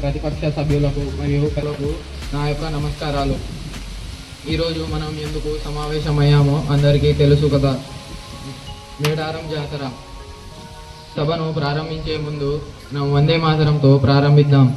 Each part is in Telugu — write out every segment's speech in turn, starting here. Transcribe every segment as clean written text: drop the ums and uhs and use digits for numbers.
ప్రతిపక్ష సభ్యులకు మరియు పెద్దలకు నా యొక్క నమస్కారాలు. ఈరోజు మనం ఎందుకు సమావేశమయ్యామో అందరికీ తెలుసు కదా. మేడారం జాతర సభను ప్రారంభించే ముందు మనం వందే మాతరంతో ప్రారంభిద్దాం.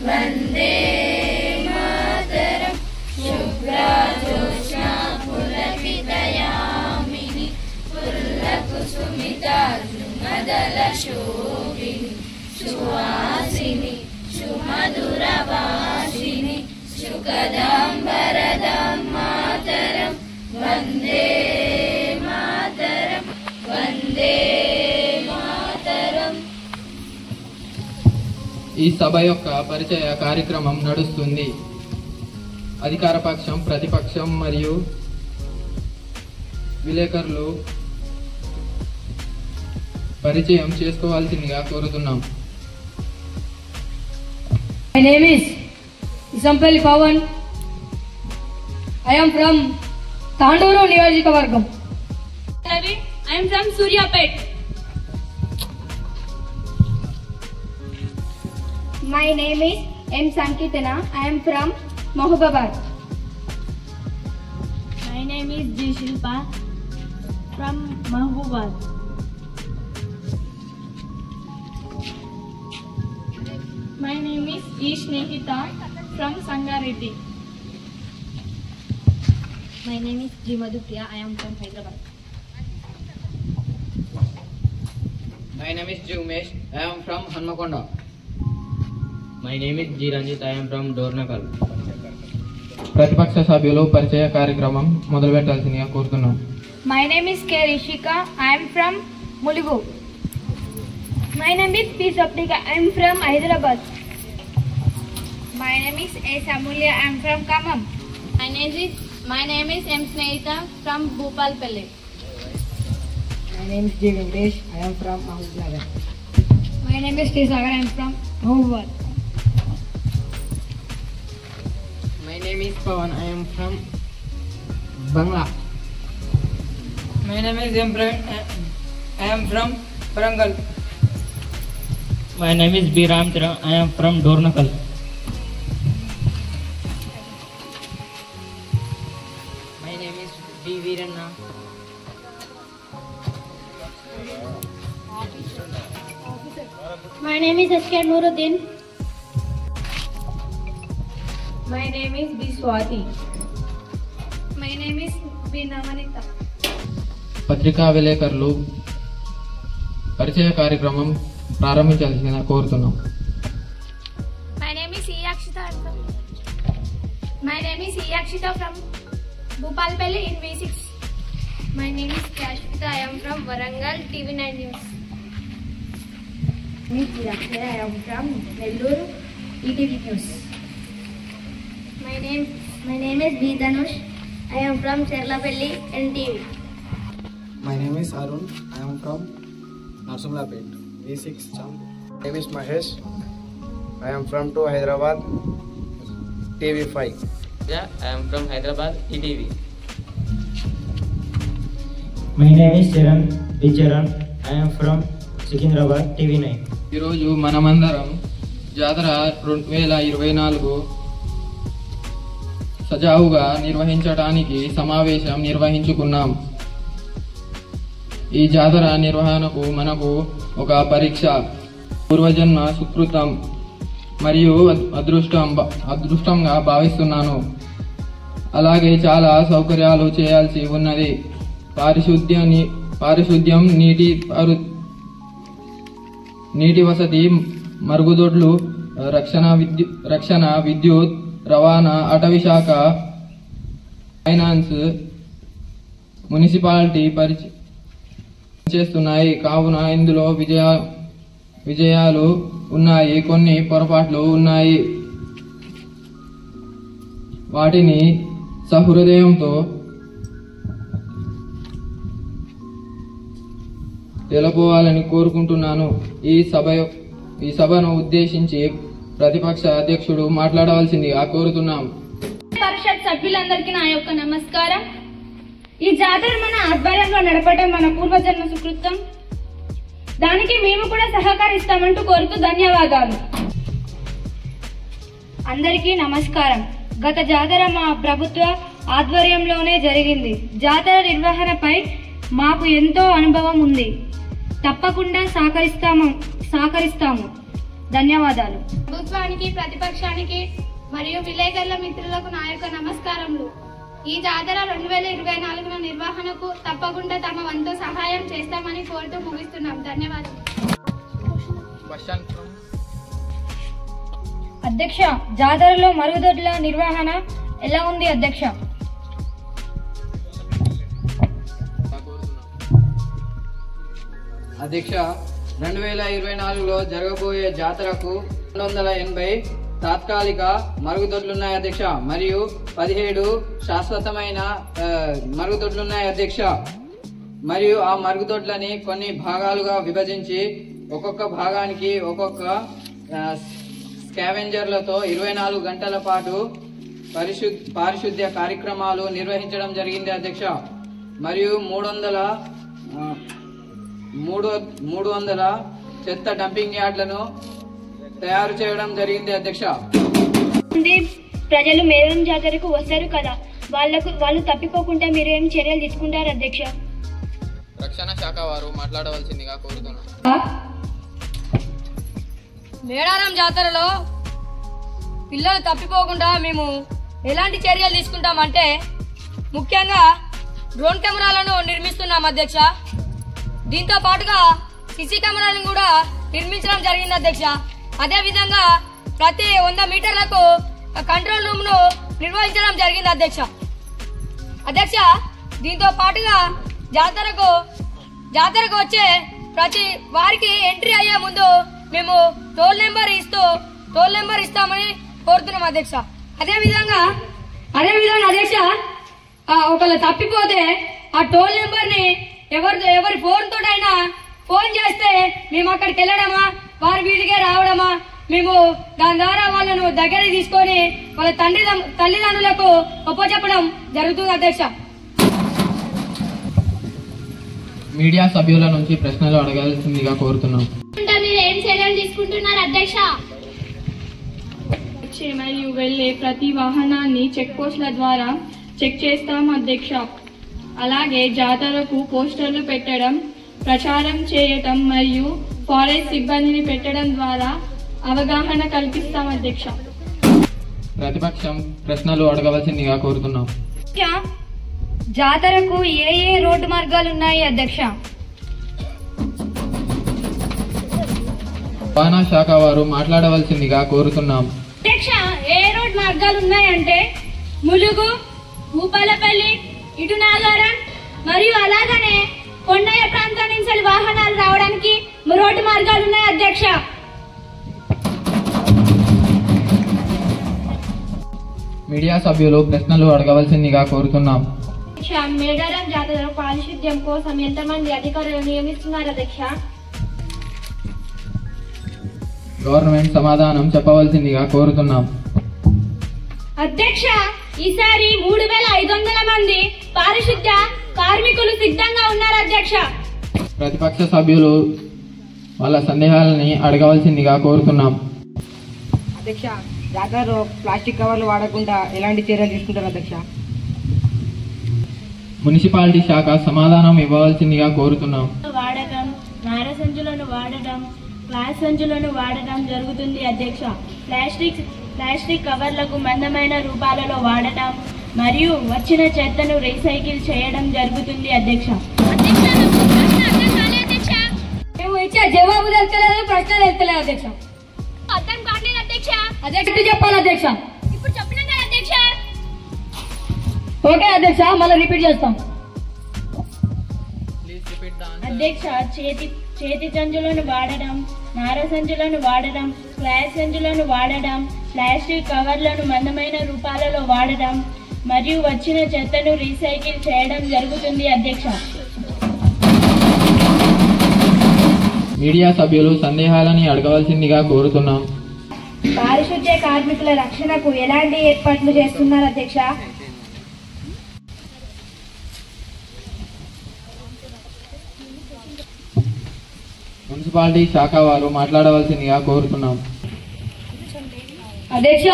వందే మాతరం శుభ్రజోష్నా పులకితయామిని పుల్లకుసుమితార్జునదల శోభిని సువాసిని సుమధురవాసిని సుఖదాంబరదాం మాతరం వందే మాతరం వందే మాతరం. ఈ సభ యొక్క పరిచయ కార్యక్రమం నడుస్తుంది. అధికార పక్షం, ప్రతిపక్షం మరియు విలేకరులు పరిచయం చేసుకోవాల్సిందిగా కోరుతున్నాం. My name is Isampelli Pawan. I am from Tanduru Niyojakavargam. I am from Suryapet. My name is M. Sankitana. I am from Mahbubabad. My name is G. Shilpa from Mahbubad. My name is E. Snehita from Sangareddy. My name is G. Madhupriya. I am from Hyderabad. My name is G. Umesh. I am from Hanmakonda. My name is G. Ranjit. I am from Dornakal. ప్రతిపక్ష సభ్యులు పరిచయ కార్యక్రమం మొదలుపెట్టాల్సిందిగా కోరుతున్నాం. My name is K. Rishika. I am from Mulugu. My name is P. Saptika. I am from Hyderabad. My name is A. Samulya. I am from Kamam. My name is M. Snehita from Bhupalpalli. My name is J. Venkatesh. I am from Mahbubnagar. My name is T. Sagar. I am from Mahbubad. My name is Pawan. I am from Bangla. My name is Imran. I am from Parangal. My name is B. Ramcharan. I am from Dornakal. My name is D. Veeranna. My name is S.K. Nuruddin. My name is B. Swati. My name is B. Namanita. పత్రికా విలేకరులు పరిచయ కార్యక్రమం ప్రారంభించాల్సిందిగా కోరుతున్నాం. My name is E. Akshita. My name is E. Akshita from Bhupalpalli in V6. My name is Kashmita. I am from Warangal TV9 News. My name is Akshaya. I am from Nellore ETV News. My name is B. Dhanush. I am from Cherlapalli NTV. My name is Arun. I am from Narsamlapet, V6 channel. My name is Mahesh. I am from Hyderabad, TV5. Yeah, I am from Hyderabad, ETV. My name is Charan. D. Charan. I am from Secunderabad, TV9. ఈరోజు మనమందరం జాతర 2024 సజావుగా నిర్వహించడానికి సమావేశం నిర్వహించుకున్నాం. ఈ జాతర నిర్వహణకు మనకు ఒక పరీక్ష, పూర్వజన్మ సుకృతం మరియు అదృష్టంగా భావిస్తున్నాను. అలాగే చాలా సౌకర్యాలు చేయాల్సి ఉన్నది. పారిశుద్ధ్యం, నీటి వసతి, మరుగుదొడ్లు, రక్షణ, విద్యుత్, రవాణా, అటవీ శాఖ, ఫైనాన్స్, మున్సిపాలిటీ చేస్తున్నాయి. కావున ఇందులో విజయాలు ఉన్నాయి, కొన్ని పొరపాట్లు ఉన్నాయి. వాటిని సహృదయంతో తెలుపవాలని కోరుకుంటున్నాను. ఈ సభను ఉద్దేశించి ప్రతిపక్ష అధ్యక్షుడు మాట్లాడవలసిందిగా కోరుతున్నాం. పరిషత్ సభ్యులందరికీ నా యొక్క నమస్కారం. ఈ జాతర మన ఆధ్వర్యంలో నడపడం మన పూర్వజన్మ సుకృతం. దానికి మేము కూడా సహకరిస్తామంటూ కోరుతూ ధన్యవాదాలు. అందరికీ నమస్కారం. గత జాతర మా ప్రభుత్వ ఆధ్వర్యంలోనే జరిగింది. జాతర నిర్వహణపై మాకు ఎంతో అనుభవం ఉంది. తప్పకుండా సహకరిస్తాము. ధన్యవాదాలు. ప్రభుత్వానికి, ప్రతిపక్షానికి మరియు విలేకరుల మిత్రులకు నా యొక్క నమస్కారములు. ఈ జాతర 2024 నిర్వహణకు తప్పకుండా తమ వంతు సహాయం చేస్తామని కోరుతూ ముగిస్తున్నాం. ధన్యవాదాలు. అధ్యక్ష, జాతరలో మరుగుదొడ్ల నిర్వహణ ఎలా ఉంది అధ్యక్ష? అధ్యక్ష, 2024లో జరగబోయే జాతరకు 280 తాత్కాలిక మరుగుదొడ్లున్నాయి అధ్యక్ష, మరియు 17 శాశ్వతమైన మరుగుదొడ్లున్నాయి అధ్యక్ష. మరియు ఆ మరుగుదొడ్లని కొన్ని భాగాలుగా విభజించి ఒక్కొక్క భాగానికి ఒక్కొక్క స్కావెంజర్లతో 24 గంటల పాటు పారిశుద్ధ్య కార్యక్రమాలు నిర్వహించడం జరిగింది అధ్యక్ష. మరియు 300 చెత్త డంపింగ్ యార్డ్లను తయారు చేయడం జరిగింది అధ్యక్ష. ప్రజలు మేడం జాతరకు వస్తారు కదా, వాళ్ళు తప్పిపోకుండా మీరు ఏం చర్యలు తీసుకుంటారు అధ్యక్ష? రక్షణ శాఖ వారు మాట్లాడవలసిందిగా కోరుతున్నాను. మేడారం జాతరలో పిల్లలు తప్పిపోకుండా మేము ఎలాంటి చర్యలు తీసుకుంటామంటే, ముఖ్యంగా డ్రోన్ కెమెరాలను నిర్మిస్తున్నాం అధ్యక్ష. దీంతో పాటుగా సీసీ కెమెరాలను కూడా నిర్మించడం జరిగింది అధ్యక్ష. అదే విధంగా ప్రతి 100 మీటర్లకు కంట్రోల్ రూమ్ ను నిర్వహించడం జరిగింది అధ్యక్ష. దీంతో పాటుగా జాతరకు వచ్చే ప్రతి వారికి ఎంట్రీ అయ్యే ముందు మేము టోల్ నెంబర్ ఇస్తామని కోరుతున్నాం అధ్యక్ష. అదే విధంగా అధ్యక్ష, ఒకళ్ళు తప్పిపోతే ఆ టోల్ నెంబర్ ని ఎవరి ఫోన్ తోటైనా ఫోన్ చేస్తే మేము అక్కడికి వెళ్ళడమా, వారి వీధికే రావడమా, మేము దాని ద్వారా వాళ్ళను దగ్గరికి తీసుకొని వాళ్ళ తల్లిదండ్రులకు ఒప్పచెప్పడం జరుగుతుంది అధ్యక్ష. మీడియా సభ్యుల నుంచి ప్రశ్నలు అడగాల్సిందిగా కోరుతున్నాం. మీరు ఏం చర్యలు తీసుకుంటున్నారు అధ్యక్ష? మరియు వెళ్లే ప్రతి వాహనాన్ని చెక్ పోస్టుల ద్వారా చెక్ చేస్తాం అధ్యక్ష. అలాగే జాతరకు పోస్టర్లు పెట్టడం, ప్రచారం చేయటం మరియు ఫారెస్ట్ సిబ్బందిని పెట్టడం ద్వారా అవగాహన కల్పిస్తాం అధ్యక్ష. ప్రతిపక్షం ప్రశ్నలు అడగవలసిందిగా కోరుతున్నాం. జాతరకు ఏ రోడ్డు మార్గాలు ఉన్నాయి అధ్యక్ష? రవాణా శాఖ వారు మాట్లాడవలసిందిగా కోరుతున్నాం. అధ్యక్ష, ఏ రోడ్ మార్గాలు ఉన్నాయంటే ములుగు, భూపాలపల్లి, ఇటు నాగారం మరియు అలాగనే కొండయ్య ప్రాంతం నుంచి వాహనాలు రావడానికి రోడ్డు మార్గాలు ఉన్నాయి అధ్యక్ష. మీడియా సభ్యులు ప్రశ్నలు అడగవలసిందిగా కోరుతున్నాం. మేడారం జాతర పారిశుద్ధ్యం కోసం ఎంతమంది అధికారులు నియమిస్తున్నారు అధ్యక్ష? గవర్నమెంట్ సమాధానం చెప్పవలసిందిగా కోరుతున్నాం. అధ్యక్ష, ఈసారి 3500 మంది పారిశుద్ధ్య కార్మికులు సిద్ధంగా ఉన్నారు అధ్యక్ష. ప్రతిపక్ష సభ్యులు వాళ్ళ సందేహాలని అడగవలసిందిగా కోరుతున్నాం. అధ్యక్ష, జాతరలో ప్లాస్టిక్ కవర్లు వాడకుండా ఎలాంటి చర్యలు తీసుకుంటారు అధ్యక్ష? మున్సిపాలిటీ శాఖ సమాధానం ఇవ్వవలసిందిగా కోరుతున్నాం. వాడటం, నార సంచులను వాడటం, గ్లాస్ సంచులను వాడటం జరుగుతుంది అధ్యక్ష. ప్లాస్టిక్ కవర్లకు మందమైన రూపాలలో వాడటం మరియు వచ్చిన చెత్తను రీసైకిల్ చేయడం జరుగుతుంది అధ్యక్ష. మేము ఇచ్చే జవాబు తెలుస్తలేదు, ప్రశ్న తెలుస్తలేదు అధ్యక్ష. అర్థం కావట్లేదు అధ్యక్ష. అధ్యక్షుడు చెప్పాలి అధ్యక్ష. ఇప్పుడు చెప్పినాం కదా అధ్యక్ష. ఓకే అధ్యక్ష, మళ్ళీ రిపీట్ చేస్తాం. అధ్యక్ష, చేతి సంచులను వాడడం, నార సంచులను వాడడం, గ్లాస్ సంచులను వాడడం, ప్లాస్టిక్ కవర్లను మందమైన రూపాలలో వాడడం మరియు వచ్చిన చెత్తను రీసైకిల్ చేయడం జరుగుతుంది అధ్యక్ష. మీడియా సభ్యులు సందేహాలని అడగవలసిందిగా కోరుతున్నాం. పారిశుద్ధ్య కార్మికుల రక్షణకు ఎలాంటి ఏర్పాట్లు చేస్తున్నారు అధ్యక్ష? మున్సిపాలిటీ శాఖ వారు మాట్లాడవలసిందిగా కోరుతున్నాం. అధ్యక్ష,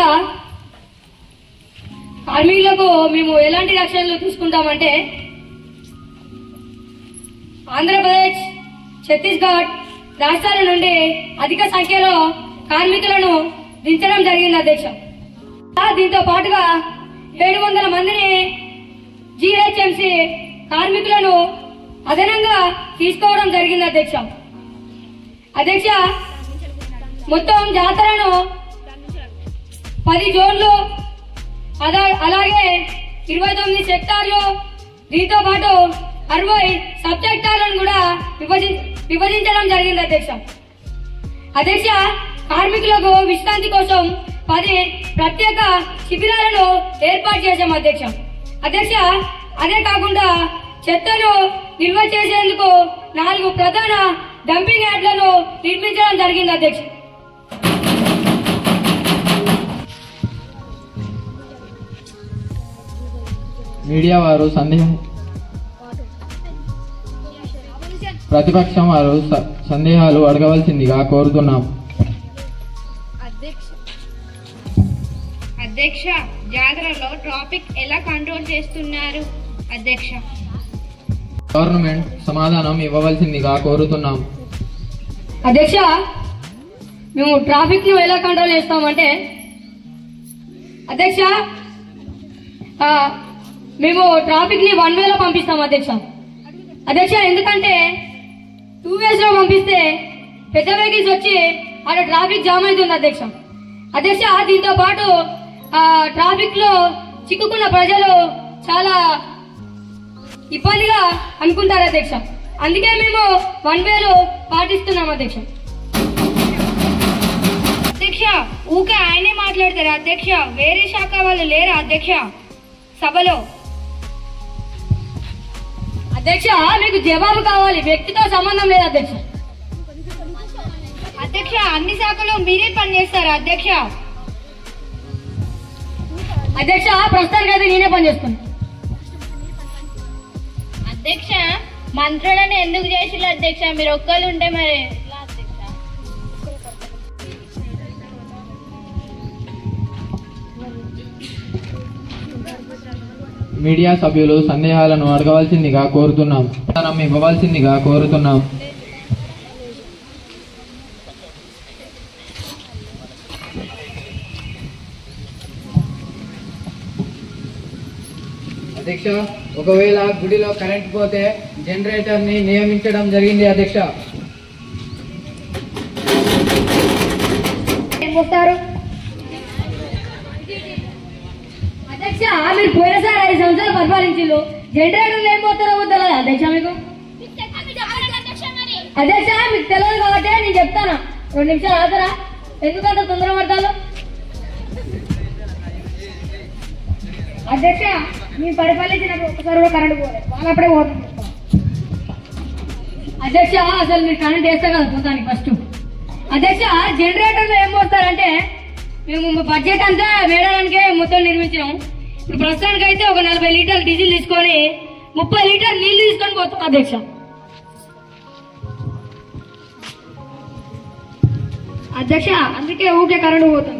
కార్మికులకు మేము ఎలాంటి రక్షణలు తీసుకుంటామంటే ఆంధ్రప్రదేశ్, ఛత్తీస్గఢ్ రాష్ట్రాల నుండి అధిక సంఖ్యలో కార్మికులను దించడం జరిగింది అధ్యక్ష. దీంతో పాటుగా 700 మందిని జీహెచ్ఎంసీ కార్మికులను అదనంగా తీసుకోవడం జరిగింది అధ్యక్ష. అధ్యక్ష, మొత్తం జాతరను 10 జోన్లు అలాగే 29 సెక్టార్లు, దీంతో పాటు 60 సబ్ సెక్టార్లను కూడా విభజించడం జరిగింది అధ్యక్ష. అధ్యక్ష, కార్మికులకు విశ్రాంతి కోసం 10 ప్రత్యేక శిబిరాలను ఏర్పాటు చేశాం అధ్యక్ష. అధ్యక్ష, అదే కాకుండా చెత్తను నిల్వ చేసేందుకు 4 ప్రధాన డంపింగ్ యార్డ్లను నిర్మించడం జరిగింది అధ్యక్ష. మీడియా వారు ప్రతిపక్షం వారు సందేహాలు అడగవలసిందిగా కోరుతున్నాం. అధ్యక్ష, జాతరలో ట్రాఫిక్ ఎలా కంట్రోల్ చేస్తున్నారు అధ్యక్ష? గవర్నమెంట్ సమాధానం ఇవ్వవలసిందిగా కోరుతున్నాం. అధ్యక్ష, మేము ట్రాఫిక్ ను ఎలా కంట్రోల్ చేస్తామంటే అధ్యక్ష, మేము ట్రాఫిక్ ని 1 వేలో పంపిస్తాం అధ్యక్ష. అధ్యక్ష, ఎందుకంటే 2 వేస్ లో పంపిస్తే పెద్ద వెహికల్స్ వచ్చి అక్కడ ట్రాఫిక్ జామ్ అవుతుంది అధ్యక్ష. అధ్యక్ష, దీంతో పాటు ట్రాఫిక్ లో చిక్కుకున్న ప్రజలు చాలా ఇబ్బందిగా అనుకుంటారు అధ్యక్ష. అందుకే మేము 1 వేలో పాటిస్తున్నాం అధ్యక్ష. అధ్యక్ష, ఊకే ఆయనే మాట్లాడతారు అధ్యక్ష, వేరే శాఖ వాళ్ళు లేరా అధ్యక్ష సభలో? అధ్యక్ష, మీకు జవాబు కావాలి, వ్యక్తితో సంబంధం లేదు అధ్యక్ష. అధ్యక్ష, అన్ని శాఖలో మీరే పనిచేస్తారా అధ్యక్ష? అధ్యక్ష, ప్రస్తుతానికి అయితే నేనే పనిచేస్తాను అధ్యక్ష. మంత్రులను ఎందుకు చేసిల్లు అధ్యక్ష? మీరు ఒక్కళ్ళు ఉంటే మరి మీడియా సభ్యులు సందేహాలను అడగవలసిందిగా కోరుతున్నాం. సమాధానం ఇవ్వవలసిందిగా కోరుతున్నాం. అధ్యక్ష, ఒకవేళ గుడిలో కరెంట్ పోతే జనరేటర్ ని నియమించడం జరిగింది అధ్యక్ష. అధ్యక్ష, మీరు పోయినసారి 5 సంవత్సరాలు పరిపాలించారు, జనరేటర్లు ఏం పోతారో తెలియదు అధ్యక్ష మీకు? అధ్యక్ష, మీకు తెలియదు కాబట్టి నేను చెప్తాను, 2 నిమిషాలు ఆగుతారా? ఎందుకంటే తొందర పడతాను అధ్యక్ష. మేము పరిపాలించినప్పుడు ఒక్కసారి కూడా కరెంట్ పోలేదు, వాళ్ళప్పుడే పోతుంది అధ్యక్ష. అసలు మీరు కరెంట్ వేస్తే కదా పోతానికి ఫస్ట్. అధ్యక్ష, జనరేటర్లు ఏం పోతారంటే మేము బడ్జెట్ అంతా వేయడానికే మొత్తం నిర్మించాం. ఇప్పుడు ప్రస్తుతానికి అయితే ఒక 40 లీటర్లు డీజిల్ తీసుకొని 30 లీటర్లు నీళ్లు తీసుకొని పోతాం అధ్యక్ష. అధ్యక్ష, అందుకే ఊకే కరెంట్ పోతుంది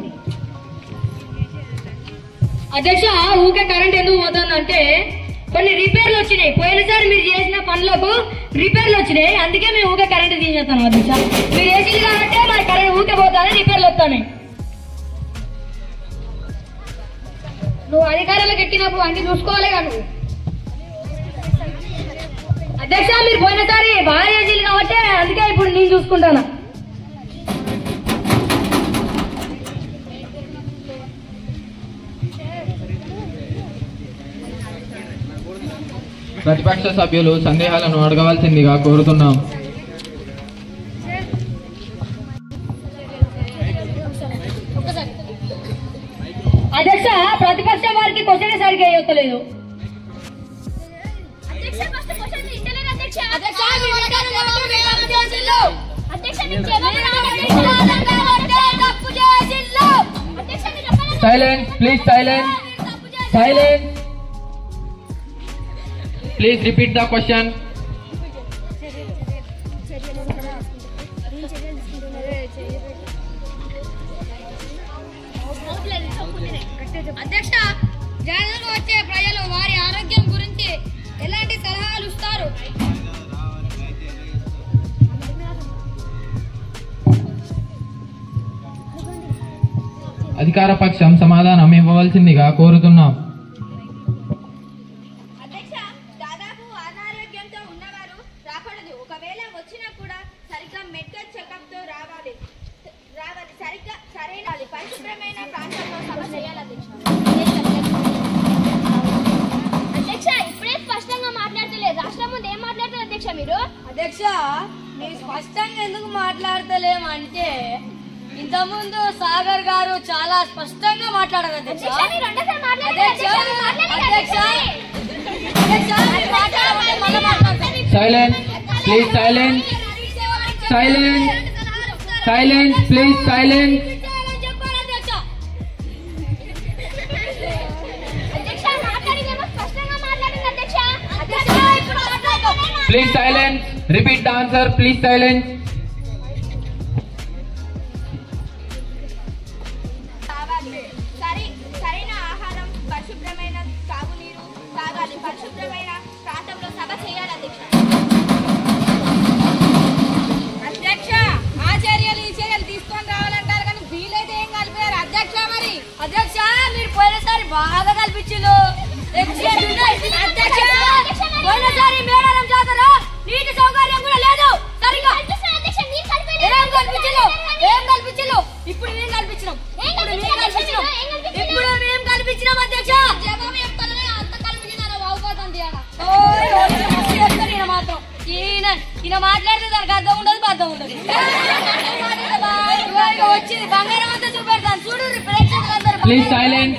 అధ్యక్ష. ఊకే కరెంట్ ఎందుకు పోతుంది అంటే కొన్ని రిపేర్లు వచ్చినాయి, పోయినసారి మీరు చేసిన పనులకు రిపేర్లు వచ్చినాయి, అందుకే మేము ఊకే కరెంట్ తీసేస్తాం అధ్యక్ష. మీరు వేసింది కాబట్టి మరి కరెంట్ ఊకే పోతానే రిపేర్లు వస్తాయి. నువ్వు అధికారులకు ఎక్కినప్పుడు అన్ని చూసుకోవాలి కదా నువ్వు అధ్యక్ష. మీరు పోయినసారి బాగా చేసింది కాబట్టి అందుకే ఇప్పుడు నేను చూసుకుంటాను. ప్రతిపక్ష సభ్యులు సందేహాలను అడగవలసిందిగా కోరుతున్నాం. అధ్యక్ష, ప్రతిపక్ష వారికి క్వశ్చన్ సరిగ్గా ఇవ్వలేదు. Silence, please silence. Silence. Please repeat the question. అధ్యక్ష, జాతరకు వచ్చే ప్రజలు వారి ఆరోగ్యం గురించి ఎలాంటి సలహాలు ఇస్తారు? అధికార పక్షం సమాధానం ఇవ్వవలసిందిగా కోరుతున్నాం. అధ్యక్ష, దాదాపు అనారోగ్యంతో ఉన్నవారు రాకూడదు. ఒకవేళ వచ్చినా కూడా సరిగ్గా మెడికల్ చెకప్ తో రావాలి. సరిగ్గా సరైన పరిశుభ్రమైన ప్రాంతంలో సభ చేయాలి. అధ్యక్ష, ఇప్పుడే స్పష్టంగా మాట్లాడతలేదు. రాష్ట్రం ముందు ఏం మాట్లాడతారు అధ్యక్ష మీరు? అధ్యక్ష, మీరు స్పష్టంగా ఎందుకు మాట్లాడతలేమంటే ఇంతకుముందు సాగర్ గారు చాలా స్పష్టంగా మాట్లాడారు అధ్యక్ష. Silence, please silence. Silence. Silence, please silence. Please silence. Repeat the answer. Please silence. సరైన ఆహారం, పరిశుభ్రమైన తాగునీరు తాగాలి. పరిశుభ్రమైన ప్రాంతంలో సభ చేయాలి అధ్యక్ష. అధ్యక్ష, ఆ చర్యలు ఈ చర్యలు తీసుకొని రావాలంటారు కానీ వీలైతే ఏం కలిపారు అధ్యక్ష? మరి అధ్యక్ష, మీరు పోయినసారి బాగా కల్పించారు. పోయినసారి మేడారం జాతర నీటి సౌకర్యం కూడా లేదు సరిగా. ఏం కల్పించు? ఇప్పుడు మేము కల్పించినాం. అధ్యక్ష, జవాబు చెప్తాను. అంత కల్పించినారో బాగుపోతుంది. మాత్రం ఈయన మాట్లాడితే దానికి అర్థం ఉండదు, బాధం ఉండదు. వచ్చింది బంగారం అంతా చూపెడతాను చూడు. Please silence.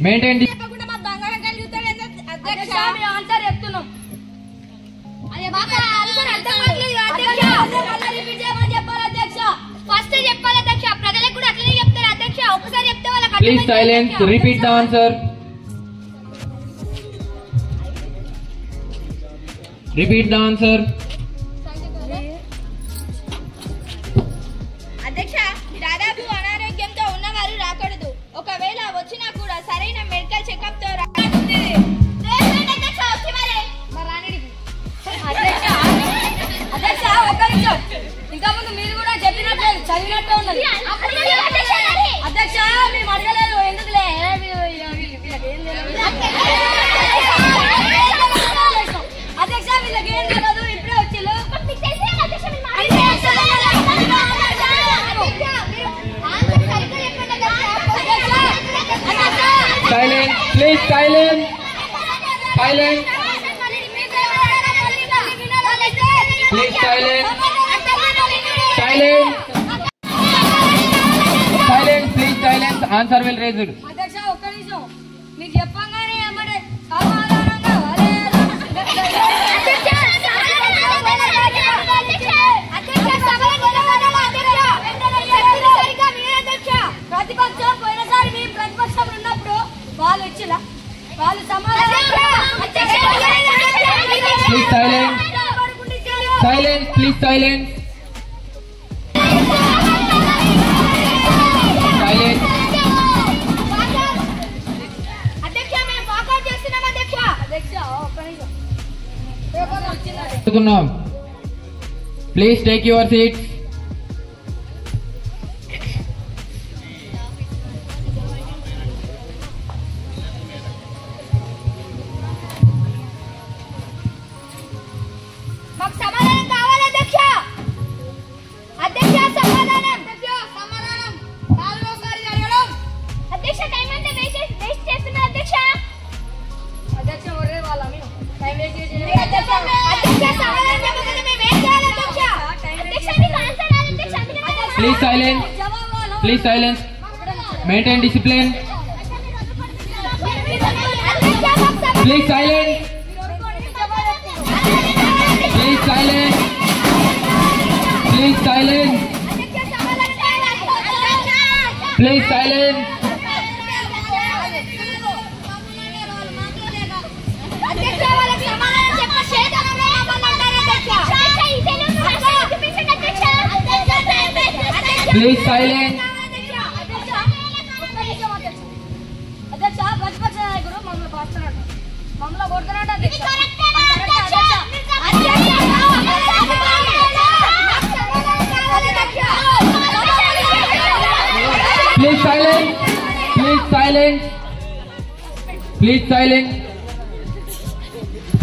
Maintain the. బంగారం కలుగుతాడు అధ్యక్ష. మేము ఆన్సర్ చెప్తున్నాం. చెప్పాలి అధ్యక్ష. ఫస్ట్ చెప్పాలి అధ్యక్ష. ప్రజలకు కూడా అట్లనే చెప్తారు అధ్యక్ష. ఒకసారి చెప్తే వాళ్ళకి Please silence. Repeat the answer. Repeat the answer. అధ్యక్ష, దాదాపు అనారోగ్యంతో ఉన్నవారు రాకూడదు. ఒకవేళ వచ్చినా కూడా సరైన మెడికల్ చెకప్ తో రావాలి. అధ్యక్ష, ఒక్క నిమిషం. ఇంకా ముందు మీరు కూడా చెప్పినట్టు చదివినట్టు ఉన్నది. అధ్యక్ష, మేము అడగలేదు ఎందుకులే. అధ్యక్ష, వీళ్ళకి ఏం తెలియదు. ఇప్పుడే వచ్చిళ్ళు. Silence. Please silence. Silence. Please silence. Silence. Silence. Please silence. Answer will raise it. అధ్యక్ష, ఒక్క నిమిషం. మీకు చెప్పంగానే ఏమంటే సమాధానంగా ప్రతిపక్షం పోయినసారి మేము ప్రతిపక్షం ఉన్నప్పుడు వాళ్ళు ఇచ్చిలా వాళ్ళు సమాధానం. Please silence. Silence. Please silence. Silence. అధ్యక్ష, మేము వాకౌట్ చేస్తున్నాం అధ్యక్ష. అధ్యక్ష, ఒక్క నిమిషం. Please take your seats. మాకు సమాధానం కావాలి అధ్యక్ష. అధ్యక్ష, సమాధానం. నాలుగోసారి అడగడం. అధ్యక్ష, టైం అంతా వేస్ట్ చేస్తున్నారు అధ్యక్ష. అధ్యక్ష, ఒరే వాళ్ళ మీరు టైం వేస్ట్ చేసి అధ్యక్ష, సమాధానం చెప్పకుండా మేము ఏం చేయాలి అధ్యక్ష? అధ్యక్ష, మీకు ఆన్సర్ రాదు అధ్యక్ష. Please silence. Please silence. Maintain discipline. Please silence. Please silence. Please silence. Please silence. Please silence. అధ్యక్ష ప్రతిపక్ష నాయకుడు మమ్మల్ని పాస్తున్నాడు, మమ్మల్ని కొడుతున్నాడు అధ్యక్ష. Please silence. Please silence. Please silence.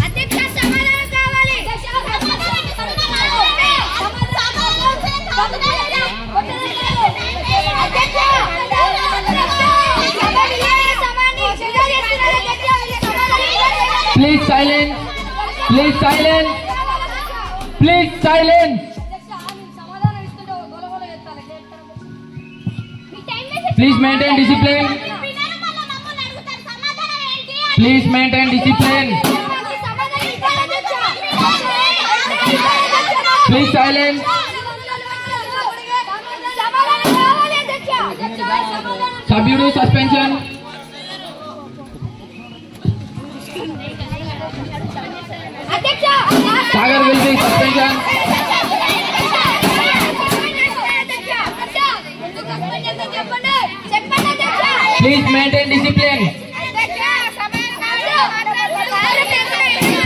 అధ్యక్ష సమాధానం కావాలి. Please silence. Please silence. Please silence. Please maintain discipline. Please maintain discipline. Please silence. Sabhyudu suspension. Sagar will be suspension. Please maintain discipline.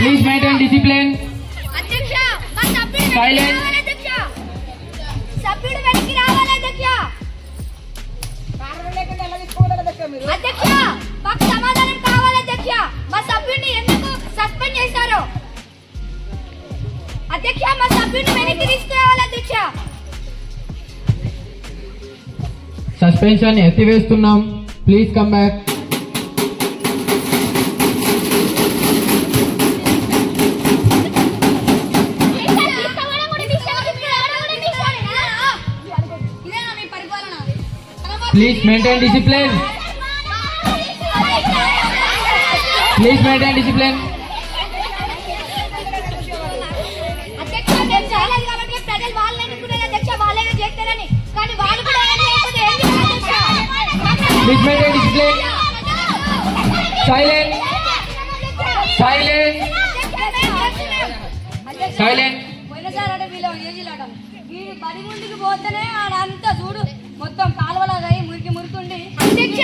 Please maintain discipline. Silence. సభ్యుడు వెనక్కి రావాలి అధ్యక్ష. అధ్యక్ష మాకు సమాధానం కావాలి అధ్యక్ష. మా సభ్యుడిని ఎందుకు సస్పెండ్ చేశారు అధ్యక్ష? మా సభ్యుడిని వెనక్కి తీసుకురావాలి అధ్యక్ష. సస్పెన్షన్ ఎత్తివేస్తున్నాం. Please come back. Please maintain discipline. Please maintain discipline. అధ్యక్ష నేను చేయలేదు కాబట్టి ప్రజలు వాళ్ళని అనుకున్నారు అధ్యక్ష, వాళ్ళేదో చేస్తారని. కానీ వాళ్ళు కూడా ఏం చేయకపోతే ఏం చేయాలి అధ్యక్ష? Please maintain discipline. Silence. Silence. Silence. పోయినసారి అంటే వీళ్ళు ఏజీలాట ఈ బడి ముందుకు పోతేనే ఆడంతా చూడు మొత్తం కాలువలాగా మురికి మురుకుండి. అధ్యక్ష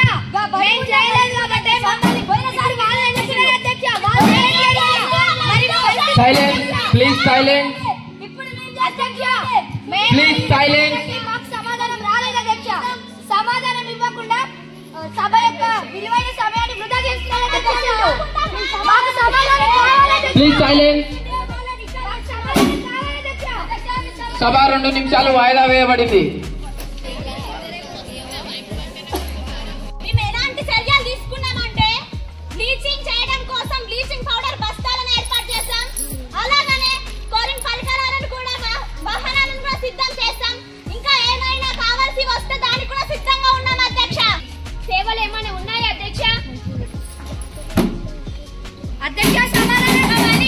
నేను చేయలేదు కాబట్టి మమ్మల్ని పోయినసారి వాళ్ళు ఏం చేస్తున్నారు అధ్యక్ష? వాళ్ళు ఏం చేయలేదు. Silence. Please silence. ఇప్పుడు నేను అధ్యక్ష Please silence. మాకు సమాధానం రాలేదు అధ్యక్ష. సమాధానం ఇవ్వకుండా సభ యొక్క విలువైన సమయాన్ని వృధా చేస్తున్నారు అధ్యక్ష. మాకు సమాధానం కావాలి అధ్యక్ష. Please silence. సభ 2 నిమిషాలు వాయిదా వేయబడింది. మేము ఎలాంటి చర్యలు తీసుకున్నామంటే బ్లీచింగ్ చేయడం కోసం బ్లీచింగ్ పౌడర్ బస్తాలను ఏర్పాటు చేశాం. అలాగనే కోరింగ్ పరికరాలను కూడా వాహనాలను కూడా సిద్ధం చేశాం. ఇంకా ఏమైనా కావాల్సి వస్తే దానికి కూడా సిద్ధంగా ఉన్నాం అధ్యక్ష. సేవలు ఏమైనా ఉన్నాయా అధ్యక్ష? అధ్యక్ష సమాధానం కావాలి.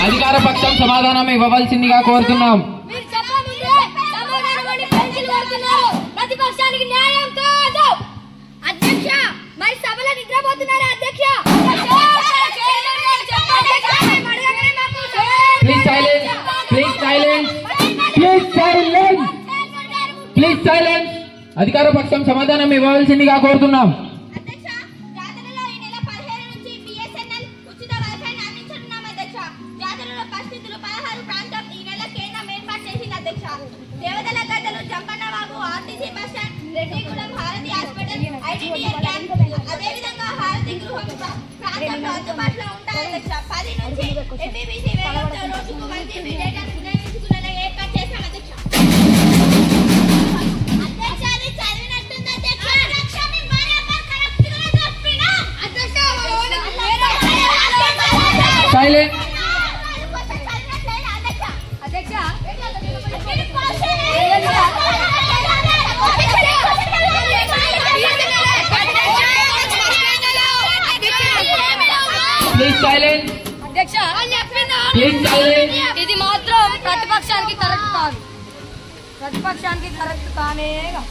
అధికార పక్షం సమాధానం ఇవ్వవలసిందిగా కోరుతున్నాం. మీరు చెప్పముందే సమాధానం అని పెన్సిల్ కొడుతున్నారు. ప్రతిపక్షానికి న్యాయం కాదు అధ్యక్ష. మరి సభలో నిద్రపోతున్నారా అధ్యక్ష? Please silence. Please silence. Please silence. Please silence. అధికార పక్షం సమాధానం ఇవ్వవలసిందిగా కోరుతున్నాం. అధ్యక్ష జాతరలో ఈ నెల 15 నుంచి బిఎస్ఎన్ఎల్ ఉచిత వైఫైని అందించనున్నాం అధ్యక్ష. జాతరలో పరిస్థితులు 16 ప్రాంతం ఈ నెల కేంద్రం ఏర్పాటు చేసింది అధ్యక్ష. దేవదల గద్దలు, జంపన్నవాగు, RTC bus stand, Reddigudem, Harathi hospital, ITDA camp, అదేవిధంగా హారతి గృహం ప్రాంతంలో అందుబాటులో ఉంటాయి అధ్యక్ష. 10 నుంచి ఎంబీబీసీ వేగంతో రోజుకు 1 GB డేటాను వినియోగించుకునేలా ఏర్పాటు చేశాం అధ్యక్ష. అధ్యక్ష అది చదివినట్టుంది అధ్యక్ష. అధ్యక్ష మేము బరాబర్ కరెక్ట్గానే చెప్పినాం అధ్యక్ష. Silence. అధ్యక్ష Please silence. అధ్యక్ష Please silence. ఇది మాత్రం ప్రతిపక్షానికి కరెక్ట్ కాదు. ప్రతిపక్షానికి కరెక్ట్ కానే కాదు.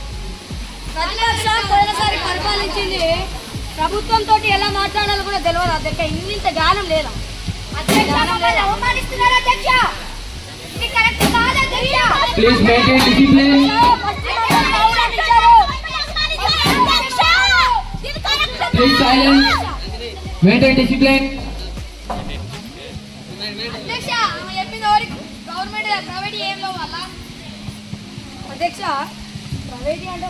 ప్రతిపక్షం పోయినసారి పరిపాలించింది ప్రభుత్వంతో ఎలా మాట్లాడాలో కూడా తెలియదు అధ్యక్ష. ఇంత జ్ఞానం లేదా అవమానిస్తున్నారు అధ్యక్ష. ఇది కరెక్ట్ కాదు అధ్యక్ష. Please maintain discipline. Please silence. Maintain discipline. అధ్యక్ష చెప్పింది ఎవరికి గవర్నమెంట్ ప్రైవేట్ ఏం లేవు వల్ల అధ్యక్ష. ప్రైవేట్ అంటే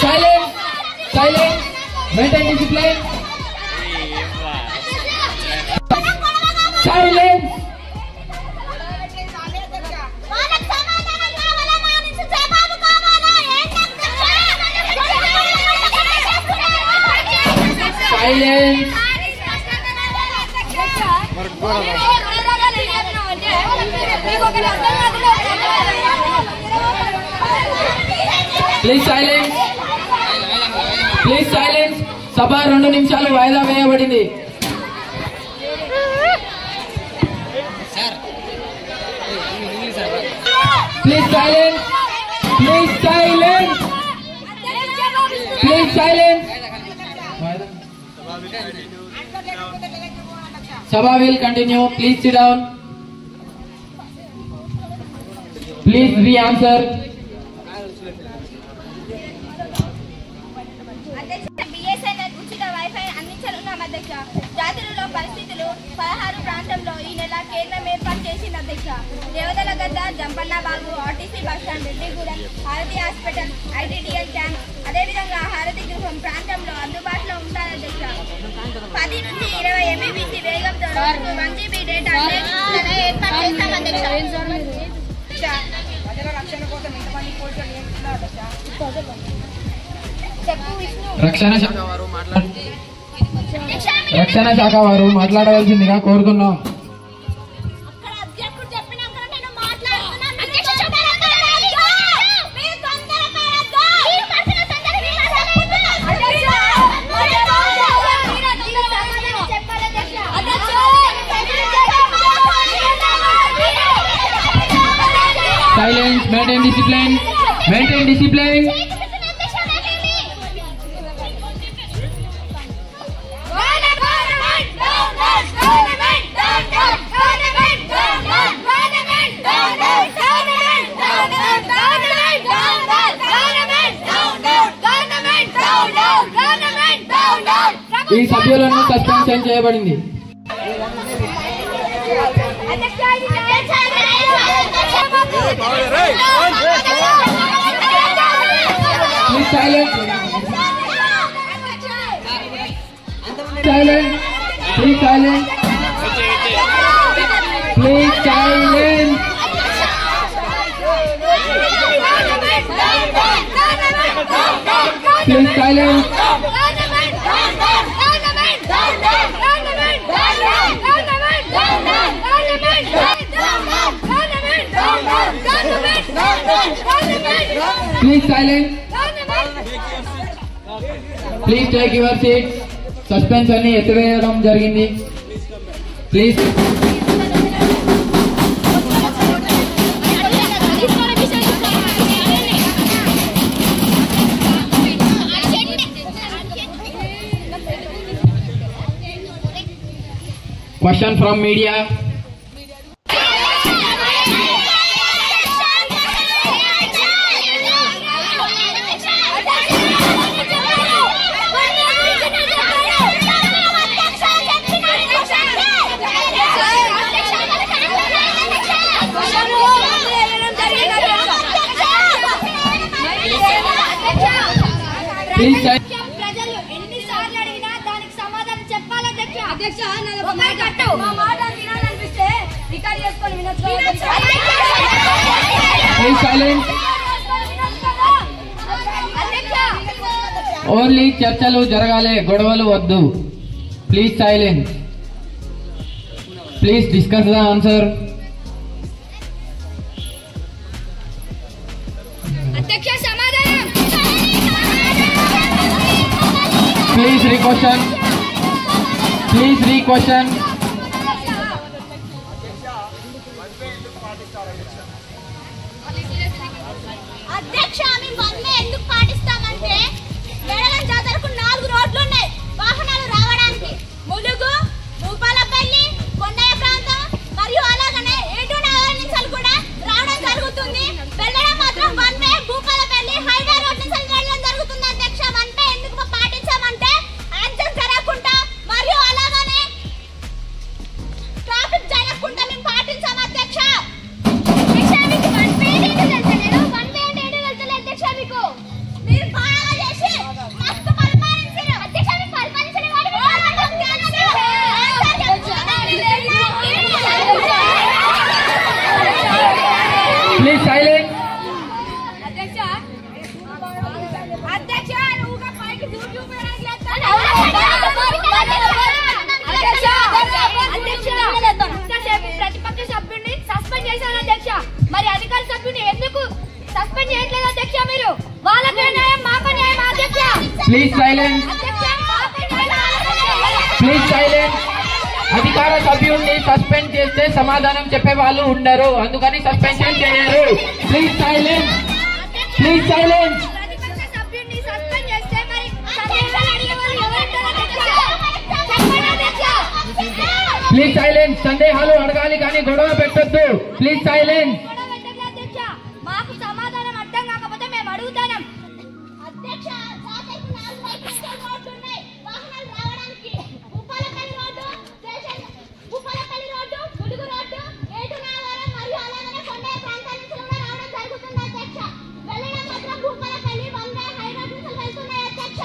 Silence. Silence. Maintain discipline. Silence. Silence. Please silence. Please silence. సభ 2 నిమిషాలు వాయిదా వేయబడింది. Please silence. Please silence. Please silence. Sabha will continue. Please sit down. Please re-answer. BSNL ఉచిత వైఫై అందించనున్నాం అధ్యక్ష. జాతరలో పరిస్థితులు 16 ప్రాంతంలో ఈ నెల కేంద్రం ఏర్పాటు చేసింది అధ్యక్ష. దేవదల గద్ద, జంపన్న బాగు, RTC bus stand, Reddigudem, Harathi hospital, ITDL camp, అదేవిధంగా హారతి గృహం ప్రాంతంలో అందుబాటులో ఉంటాయి అధ్యక్ష. 10 నుంచి 20 MBPS వేగంతో 1 GB డేటా ఏర్పాటు చేస్తాం అధ్యక్ష. రక్షణ శాఖ వారు మాట్లాడవలసిందిగా కోరుతున్నాం. Silence. Maintain discipline. Maintain discipline. ఈ సభ్యులను సస్పెన్షన్ చేయబడింది. Please silence. Silence. Please silence. Please silence. Please silence. Please silence. Please take your seats. Suspension ni ఎత్తివేయడం జరిగింది. Please. Question from media. Please say. ప్రజలు ఎన్నిసార్లు అడిగినా దానికి సమాధానం చెప్పాలి అధ్యక్ష. అధ్యక్ష నాకు మాట కట్టు. మా మాట వినాలనిపిస్తే రికార్డ్ చేసుకొని వినొచ్చు. Please silence. ఓన్లీ చర్చలు జరగాలి, గొడవలు వద్దు. Please silence. Please discuss the answer. అధ్యక్ష సమాధానం. ప్లీజ్ రీక్వెషన్. ప్లీజ్ రీక్వెషన్. అధ్యక్ష మేము 1 మే ఎందుకు పాటిస్తామంటే మేడగం జాతరకు 4 రోడ్లు ఉన్నాయి వాహనాలు రావడానికి. ములుగు, భూపాలపల్లి, కొండయ్య ప్రాంతం మరియు అలాగనే ఏటూ నగర్ నుంచి కూడా రావడం జరుగుతుంది. వెళ్ళడం మాత్రం 1 మే భూపాలపల్లి హైవే రోడ్ నుంచి వెళ్ళడం జరుగుతుంది. అధ్యక్ష 1 మే ఎందుకు పాటించామంటే యాక్సిడెంట్ జరగకుండా మరియు అలాగనే ట్రాఫిక్ జరగకుండా మేము పాటించాము. అధ్యక్ష మీరు బాగా చేసి మస్తు పరిపాలించారు. అధ్యక్ష మీరు పరిపాలించిన ప్లీజ్ సైలెంట్. అధ్యక్ష అధ్యక్ష నువ్వుగా పైకి చూపించడానికి ప్రతిపక్ష సభ్యుడిని సస్పెండ్ చేశారు. అధ్యక్ష మరి అధికార సభ్యుని ఎందుకు సస్పెండ్ చేయట్లేదు? అధ్యక్ష మీరు వాళ్ళకే న్యాయం మాకు న్యాయం. అధ్యక్ష ప్లీజ్ సైలెంట్. Please silent. అధికార సభ్యుడిని సస్పెండ్ చేస్తే సమాధానం చెప్పే వాళ్ళు ఉండరు, అందుకని సస్పెన్షన్ చేయరు. Please silent. Please silent. ప్రతిపక్ష సభ్యుడిని సస్పెండ్ చేస్తే మరి సందేహాలు అడిగే వాళ్ళు ఎవరుంటారు? అధ్యక్ష ప్లీజ్ సైలెంట్. సందేహాలు అడగాలి కానీ గొడవ పెట్టొద్దు. Please silent. అధ్యక్ష మాకు సమాధానం అర్థం కాకపోతే మేము అడుగుతాం. అధ్యక్ష జాతరకు 4 బైపాస్ రోడ్లు ఉన్నాయి వాహనాలు రావడానికి. Bhupalpally road, Bhupalpally road, Mulugu road, Etur Nagaram మరియు అలాగనే కొండయ్య ప్రాంతాల నుంచి కూడా రావడం జరుగుతుంది. అధ్యక్ష వెళ్ళడం మాత్రం భూపాలపల్లి 1 మే హై రోడ్ నుంచి వెళ్తున్నాయి. అధ్యక్ష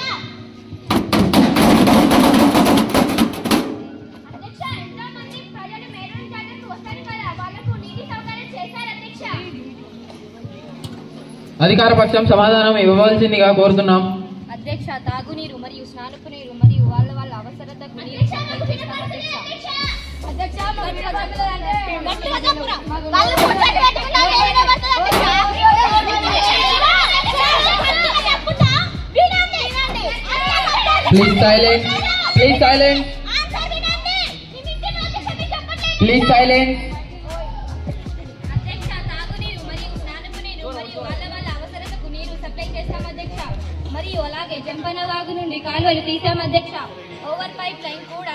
అధ్యక్ష ఎంతో మంది ప్రజలు మేడూరు జాతరకు వస్తారు కదా, వాళ్ళకు నీటి సౌకర్యం చేశారు. అధ్యక్ష అధికార పక్షం సమాధానం ఇవ్వవలసిందిగా కోరుతున్నాం. అధ్యక్ష తాగునీరు మరియు స్నానపు నీరు మరియు వాళ్ళ అవసరతకు నీరు సప్లై చేస్తాం. అధ్యక్ష please silent. Please silent. Please silent. అధ్యక్ష తాగునీరు మరియు స్నానపు నీరు మరియు వాళ్ళ అవసరతకు నీరు సప్లై చేస్తాం. అధ్యక్ష మరియు అలాగే జంపన వాగు నుండి కాలువలు తీసాం. అధ్యక్ష ఓవర్ పైప్ లైన్ కూడా.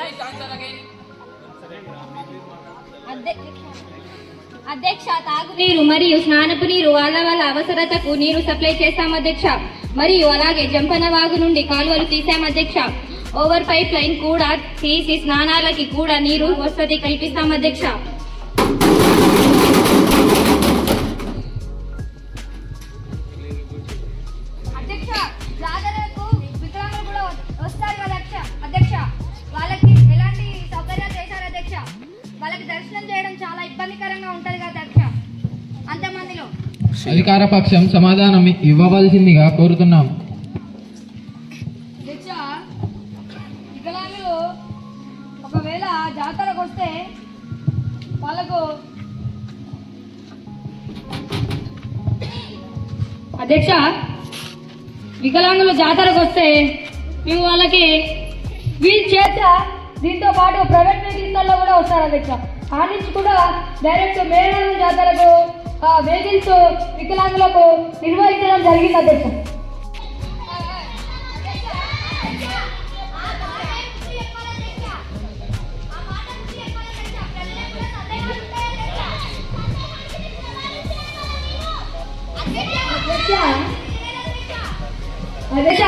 అధ్యక్ష తాగునీరు మరియు స్నానపు నీరు వాళ్ళ అవసరతకు నీరు సప్లై చేస్తాం. అధ్యక్ష మరియు అలాగే జంపన వాగు నుండి కాలువలు తీసాం. అధ్యక్ష ఓవర్ పైప్ లైన్ కూడా తీసి స్నానాలకి కూడా నీరు వసతి కల్పిస్తాం. అధ్యక్ష అధ్యక్ష జాతరకు వికలాంగులు కూడా వస్తారు కదా అధ్యక్ష, వాళ్ళకి ఎలాంటి సౌకర్యాలు చేశారు? అధ్యక్ష వాళ్ళకి దర్శనం చేయడం చాలా ఇబ్బందికరంగా ఉంటది కదా అధ్యక్ష అంతమందిలో. అధికార పక్షం సమాధానం ఇవ్వవలసిందిగా కోరుతున్నాం. అధ్యక్ష వికలాంగులు ఒకవేళ జాతరకు వస్తే వాళ్ళకు అధ్యక్ష వికలాంగులు జాతరకు వస్తే మేము వాళ్ళకి వీల్ చైర్ దీంతో పాటు ప్రైవేట్ వెహికల్స్లో కూడా వస్తారు. అధ్యక్ష ఆ నుంచి కూడా డైరెక్ట్ మేడారం జాతరకు వెహికల్స్ వికలాంగులకు నిర్వహించడం జరిగింది. అధ్యక్ష అధ్యక్ష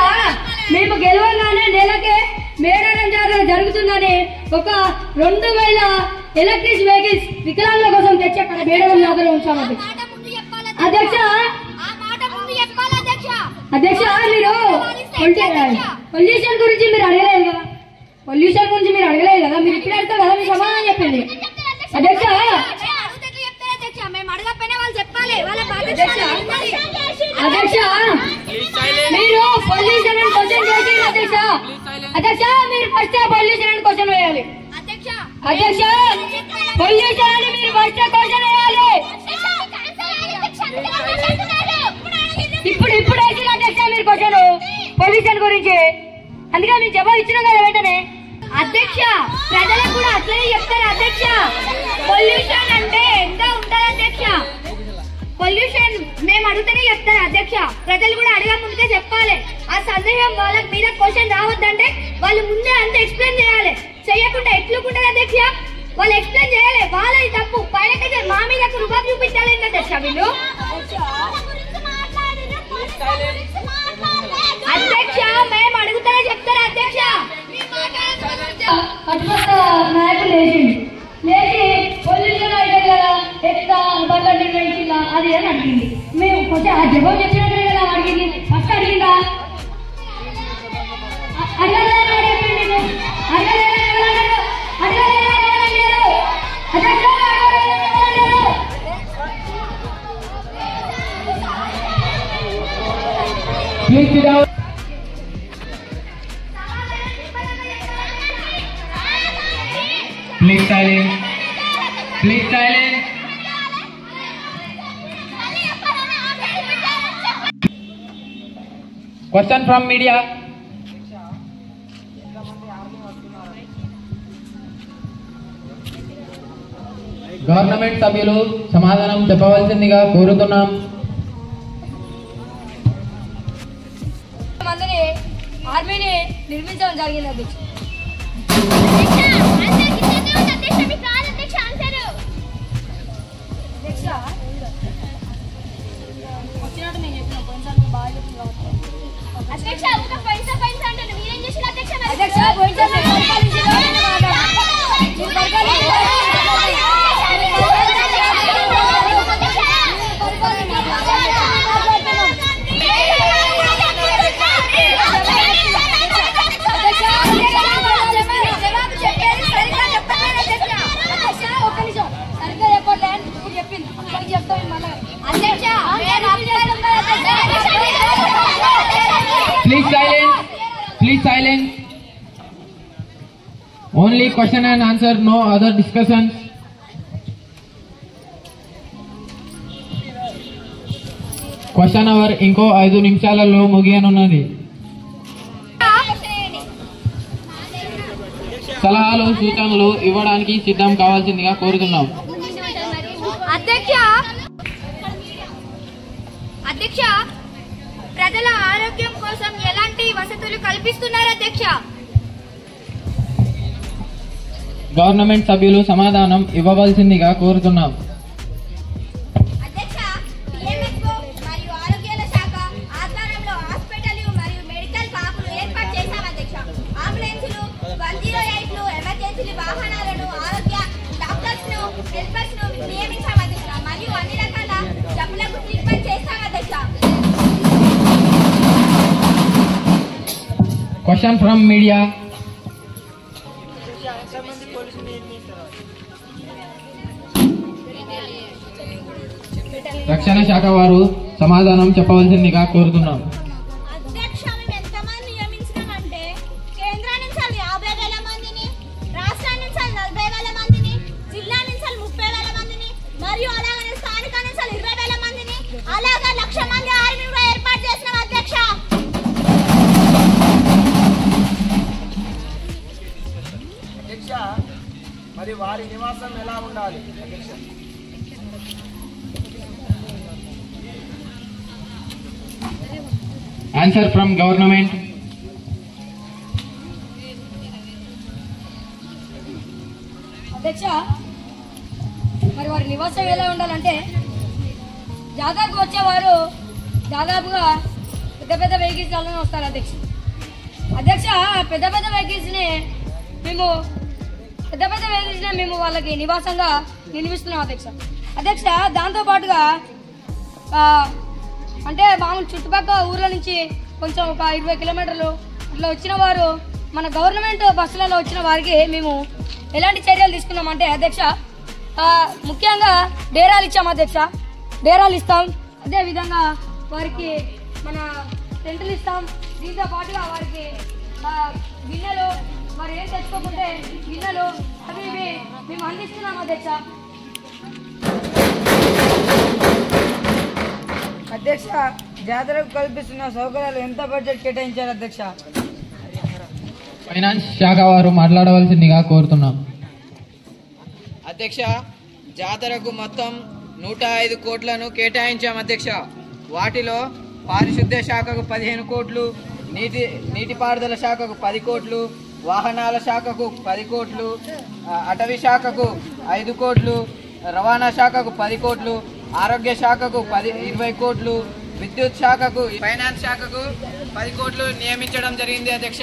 మేము గెలవగానే నెలకే మేడారం జాతర జరుగుతుందని ఒక 2000 ఎలక్ట్రిక్ వెహికల్స్ వికలాంగుల కోసం తెచ్చి అక్కడ మేడారం జాతర ఉంచాము. అధ్యక్ష అధ్యక్ష మీరు పొల్యూషన్ గురించి మీరు అడగలేదు కదా, పొల్యూషన్ గురించి మీరు అడగలేదు కదా, మీరు ఇప్పుడు అడితే కదా మీరు సమాధానం చెప్పింది. అధ్యక్ష అధ్యక్ష మీరు పొల్యూషన్ క్వశ్చన్ అధ్యక్ష. అధ్యక్ష మీరు ఫస్ట్ పొల్యూషన్ అని క్వశ్చన్ వేయాలి. అధ్యక్ష పొల్యూషన్ అని మీరు ఫస్ట్ క్వశ్చన్ వేయాలి. ఇప్పుడు వేసిన అధ్యక్ష మీరు క్వశ్చన్ పొల్యూషన్ గురించి, అందుకే మీరు జవాబు ఇచ్చినాం కదా వెంటనే. అధ్యక్ష ప్రజలకు కూడా అట్లనే చెప్తారు అధ్యక్ష. పొల్యూషన్ అంటే ఎంత ఉంటుంది అధ్యక్ష? పొల్యూషన్ మేము అడుగుతూనే చెప్తారు అధ్యక్ష. ప్రజలు కూడా అడగ ముందుకే చెప్పాలి. ఆ సందేహం వాళ్ళ మీద క్వశ్చన్ రావద్దంటే వాళ్ళు ముందే అంత ఎక్స్ప్లెయిన్ చేయాలి. చేయకుండా ఎట్లుకుంటారు అధ్యక్ష? వాళ్ళు ఎక్స్ప్లెయిన్ చేయాలి. వాళ్ళది తప్పు, పైన మా మీద రుబాబు చూపించాలి అధ్యక్ష. వీళ్ళు అధ్యక్ష మేము అడుగుతూనే చెప్తారు అధ్యక్ష. నాయకులు లేచి పొల్యూషన్ అయితే కదా ఎట్లా బట్టలు అది అని అడిగింది. మేము కొంచెం ఆ జవాబు చెప్పినట్టే కదా అడిగింది. First అడిగిందా? Please sit down. Please silence. Please silence. Question from media. Government సభ్యులు సమాధానం చెప్పవలసిందిగా కోరుతున్నాం. మందిని ఆర్మీని నిర్మించడం జరిగింది అధ్యక్ష. వచ్చినట్టు నేను చెప్పిన పోయినసారి బాగా చెప్తున్నా అధ్యక్ష. Please silence. Only question and answer, no other discussions. Question hour ఇంకో 5 నిమిషాలలో ముగియనున్నది. సలహాలు సూచనలు ఇవ్వడానికి సిద్ధం కావాల్సిందిగా కోరుతున్నాం. అధ్యక్ష ప్రజల ఆరోగ్యం కోసం ఎలాంటి వసతులు కల్పిస్తున్నారు అధ్యక్ష? గవర్నమెంట్ సభ్యులు సమాధానం ఇవ్వవలసిందిగా కోరుతున్నాం. అధ్యక్ష పిఎంఎస్ఓ మరియు ఆరోగ్య శాఖ ఆధ్వర్యంలో హాస్పిటల్ మరియు మెడికల్ క్యాంపులు ఏర్పాటు చేశాం అధ్యక్ష. అంబులెన్సులు 108లు ఎమర్జెన్సీ వాహనాలను ఆరోగ్య డాక్టర్స్ ను హెల్పర్స్ ను నియమించాం అధ్యక్ష. మరియు అన్ని రకాల జబ్బులకు ట్రీట్మెంట్ చేస్తాం అధ్యక్ష. Question from media. రక్షణ శాఖ వారు సమాధానం చెప్పవలసిందిగా కోరుతున్నాం. అధ్యక్ష మేము ఎంతమంది నియమించినామంటే కేంద్రం నుంచి 50,000 మందిని, రాష్ట్రం నుంచి 40,000 మందిని, జిల్లా నుంచి 30,000 మందిని మరియు అలాగే స్థానిక నుంచి 20,000 మందిని, అలాగే 1,00,000 మంది ఆర్మీ కూడా ఏర్పాటు చేసినాం అధ్యక్ష. అధ్యక్ష మరి వారి నివాసం ఎలా ఉండాలి అధ్యక్ష? Answer from government. అధ్యక్ష మరి వారి నివాసం ఎలా ఉండాలంటే జాతరకు వచ్చేవారు దాదాపుగా పెద్ద వెహికల్స్ వల్లనే వస్తారు అధ్యక్ష. అధ్యక్ష పెద్ద వెహికల్స్ ని మేము వాళ్ళకి నివాసంగా నిర్మిస్తున్నాం అధ్యక్ష. అధ్యక్ష దాంతో పాటుగా అంటే మామూలు చుట్టుపక్కల ఊర్ల నుంచి కొంచెం ఒక 20 కిలోమీటర్లు ఇట్లా వచ్చిన వారు మన గవర్నమెంట్ బస్సులలో వచ్చిన వారికి మేము ఎలాంటి చర్యలు తీసుకున్నామంటే అధ్యక్ష ముఖ్యంగా డేరాలు ఇచ్చాం అధ్యక్ష. డేరాలు ఇస్తాం, అదే విధంగా వారికి మన టెంట్లు ఇస్తాం. దీంతో పాటుగా వారికి గిన్నెలు మరి ఏం తెచ్చుకోకుంటే గిన్నెలు అవి ఇవి మేము అందిస్తున్నాం అధ్యక్ష. అధ్యక్ష, జాతరకు కల్పిస్తున్న సౌకర్యాలు ఎంత బడ్జెట్ కేటాయించారు అధ్యక్ష? ఫైనాన్స్ శాఖ వారు మాట్లాడవలసిందిగా కోరుతున్నాం. అధ్యక్ష, జాతరకు మొత్తం 105 కోట్లను కేటాయించాం అధ్యక్ష. వాటిలో పారిశుద్ధ్య శాఖకు 15 కోట్లు, నీటిపారుదల శాఖకు 10 కోట్లు, వాహనాల శాఖకు 10 కోట్లు, అటవీ శాఖకు 5 కోట్లు, రవాణా శాఖకు 10 కోట్లు, ఆరోగ్య శాఖకు 20 కోట్లు, విద్యుత్ శాఖకు, ఫైనాన్స్ శాఖకు 10 కోట్లు నియమించడం జరిగింది అధ్యక్ష.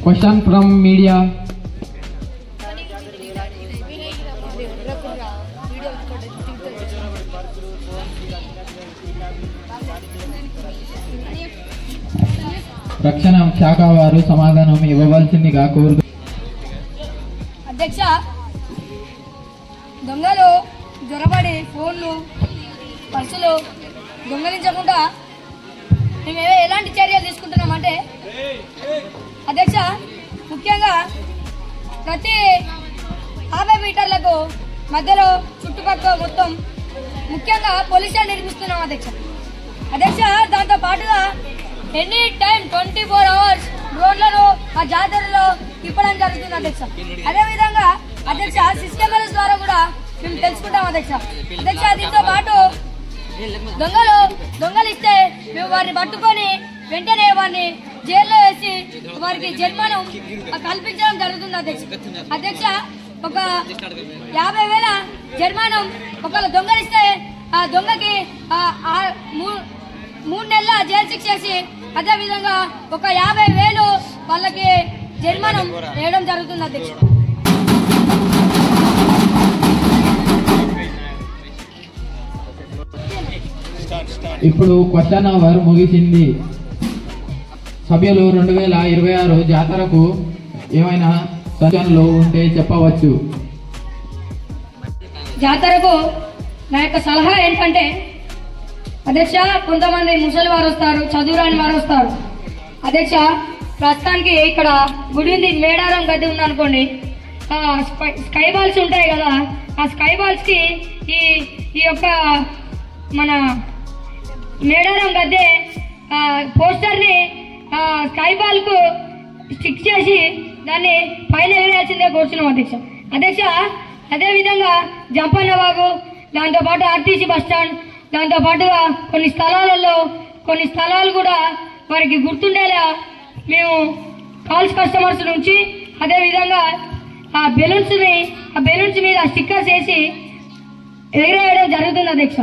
Question from media. రక్షణ శాఖ వారు సమాధానం ఇవ్వవలసిందిగా కోరు. అధ్యక్ష, దొంగలు జ్వరపడి ఫోన్లు పర్సులు దొంగలించకుండా మేము ఎలాంటి చర్యలు తీసుకుంటున్నామంటే అధ్యక్ష, ముఖ్యంగా ప్రతి 50 మీటర్లకు మధ్యలో చుట్టుపక్కల మొత్తం ముఖ్యంగా పోలీస్ స్టేషన్ నిర్మిస్తున్నాం అధ్యక్ష. దాంతో పాటుగా ఎనీ టైం 24 hours డ్రోన్లను ఆ జాతరలో తిప్పడం జరుగుతుంది అధ్యక్ష. అదేవిధంగా అధ్యక్ష, సిసి కెమెరాస్ ద్వారా కూడా మేము తెలుసుకుంటాం అధ్యక్ష. దీంతో పాటు దొంగలు ఇస్తే మేము వారిని పట్టుకొని వెంటనే వారిని జైల్లో వేసి వారికి జరిమానం కల్పించడం జరుగుతుంది అధ్యక్ష. ఒక 50,000 జరిమానం ఒకవేళ దొంగలిస్తే ఆ దొంగకి 3 నెలల జైలు శిక్ష చేసి అదేవిధంగా ఒక 50,000 వాళ్ళకి జరిమానం వేయడం జరుగుతుంది అధ్యక్ష. ఇప్పుడు క్వశ్చన్ అవర్ ముగిసింది. సభ్యులు 2026 జాతరకు ఏమైనా సూచనలు ఉంటే చెప్పవచ్చు. జాతరకు నా యొక్క సలహా ఏంటంటే అధ్యక్ష, కొంతమంది ముసలి వారు వస్తారు, చదువురాని వారు వస్తారు అధ్యక్ష. ప్రస్తుతానికి ఇక్కడ గుడి ఉంది, మేడారం గద్దె ఉంది అనుకోండి. స్కై బాల్స్ ఉంటాయి కదా, ఆ స్కై బాల్స్ కి ఈ యొక్క మన మేడారం గద్దె పోస్టర్ ని స్కై బాల్ కు స్టిక్ చేసి దాన్ని పైన ఎగరేయాల్సిందే కోరుతున్నాం అధ్యక్ష. అదేవిధంగా జంపన్న వాగు, దాంతో పాటు ఆర్టీసీ బస్ స్టాండ్, దాంతో పాటుగా కొన్ని స్థలాలు కూడా వారికి గుర్తుండేలా మేము కాల్స్ కస్టమర్స్ నుంచి అదేవిధంగా ఆ బెలూన్స్ మీద స్టిక్కర్స్ వేసి ఎగరేయడం జరుగుతుంది అధ్యక్ష.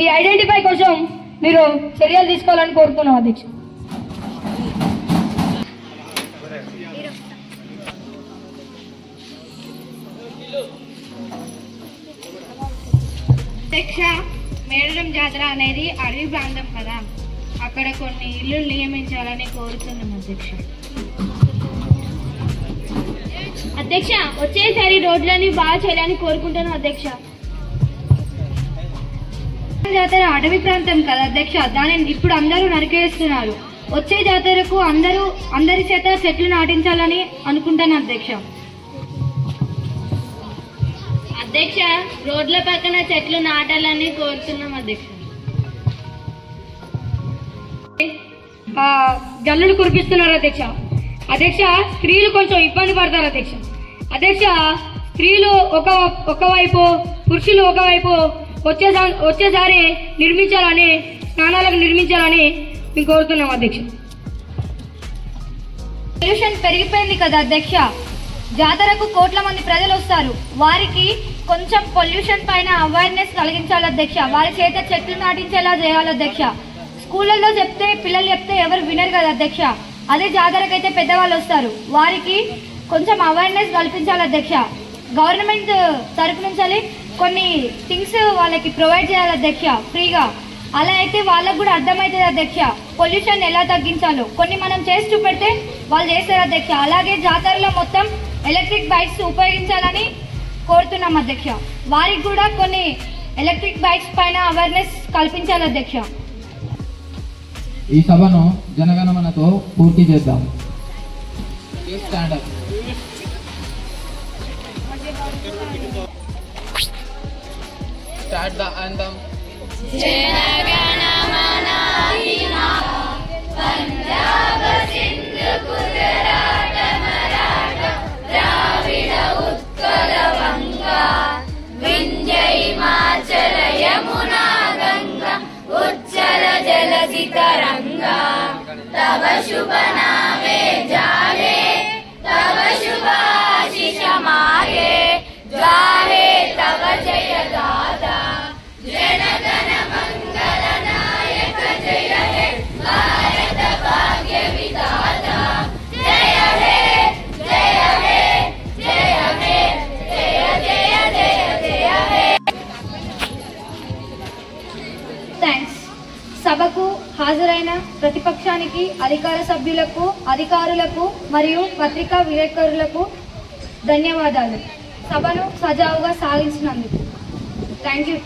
ఈ ఐడెంటిఫై కోసం మీరు చర్యలు తీసుకోవాలని కోరుతున్నాం అధ్యక్ష. అధ్యక్ష, మేడారం జాతర అనేది అడవి ప్రాంతం కదా, అక్కడ కొన్ని ఇల్లు నియమించాలని కోరుతున్నాం అధ్యక్ష. అధ్యక్ష, వచ్చేసారి రోడ్లని బాగా చేయాలని కోరుకుంటున్నాం అధ్యక్ష. జాతర అడవి ప్రాంతం కదా అధ్యక్ష, దానిని ఇప్పుడు అందరూ నరికేస్తున్నారు. వచ్చే జాతరకు అందరి చేత చెట్లు నాటించాలని అనుకుంటాను అధ్యక్ష. అధ్యక్ష, రోడ్ల పక్కన చెట్లు నాటాలని కోరుతున్నాం అధ్యక్ష. జల్లులు కురిపిస్తున్నారు అధ్యక్ష. స్త్రీలు కొంచెం ఇబ్బంది పడతారు అధ్యక్ష. స్త్రీలు ఒకవైపు, పురుషులు ఒకవైపు వచ్చేసారి స్నానాలకు నిర్మించాలని మేము కోరుతున్నాం అధ్యక్ష. పొల్యూషన్ పెరిగిపోయింది కదా అధ్యక్ష, జాతరకు కోట్ల మంది ప్రజలు వస్తారు, వారికి కొంచెం పొల్యూషన్ పైన అవేర్నెస్ కలిగించాలి అధ్యక్ష. వారి చేత చెట్లు నాటించేలా చేయాలి అధ్యక్ష. స్కూళ్ళల్లో పిల్లలు చెప్తే ఎవరు వినరు కదా అధ్యక్ష. అదే జాతరకైతే పెద్దవాళ్ళు వస్తారు, వారికి కొంచెం అవేర్నెస్ కల్పించాలి అధ్యక్ష. గవర్నమెంట్ తరఫు నుంచి కొన్ని థింగ్స్ వాళ్ళకి ప్రొవైడ్ చేయాలి అధ్యక్ష ఫ్రీగా. అలా అయితే వాళ్ళకు కూడా అర్థమవుతుంది అధ్యక్ష, పొల్యూషన్ ఎలా తగ్గించాలో. కొన్ని మనం చేసి చూపెడితే వాళ్ళు చేస్తారు అధ్యక్ష. అలాగే జాతరలో మొత్తం ఎలక్ట్రిక్ బైక్స్ ఉపయోగించాలని కోరుతున్నాం అధ్యక్ష. వారికి కూడా కొన్ని ఎలక్ట్రిక్ బైక్స్ పైన అవేర్నెస్ కల్పించాలి అధ్యక్ష. ఈ సభను జనగణమనతో పూర్తి చేద్దాం. Stand up. Start the anthem. జనగణమన పంజాబ సింధు గుజరాత మరాఠ ద్రావిడ ఉత్కల వంగ వింధ్య హిమాచల యమునా గంగా ఉజ్జల జలధి తరంగా తవ శుభ నామే జాగే తవ శుభ ఆశిష మాగే గాహే తవ జయ దాదా జనగణ మంగళ నాయక జయ హే భారత భాగ్య విధాత జయ హే జయ హే జయ హే జయ జయ జయ జయ హే. థ్యాంక్స్. సభకు హాజరైన ప్రతిపక్షానికి, అధికార సభ్యులకు, అధికారులకు మరియు పత్రికా విలేకరులకు ధన్యవాదాలు. సభను సజావుగా సాగించినందుకు థ్యాంక్ యూ.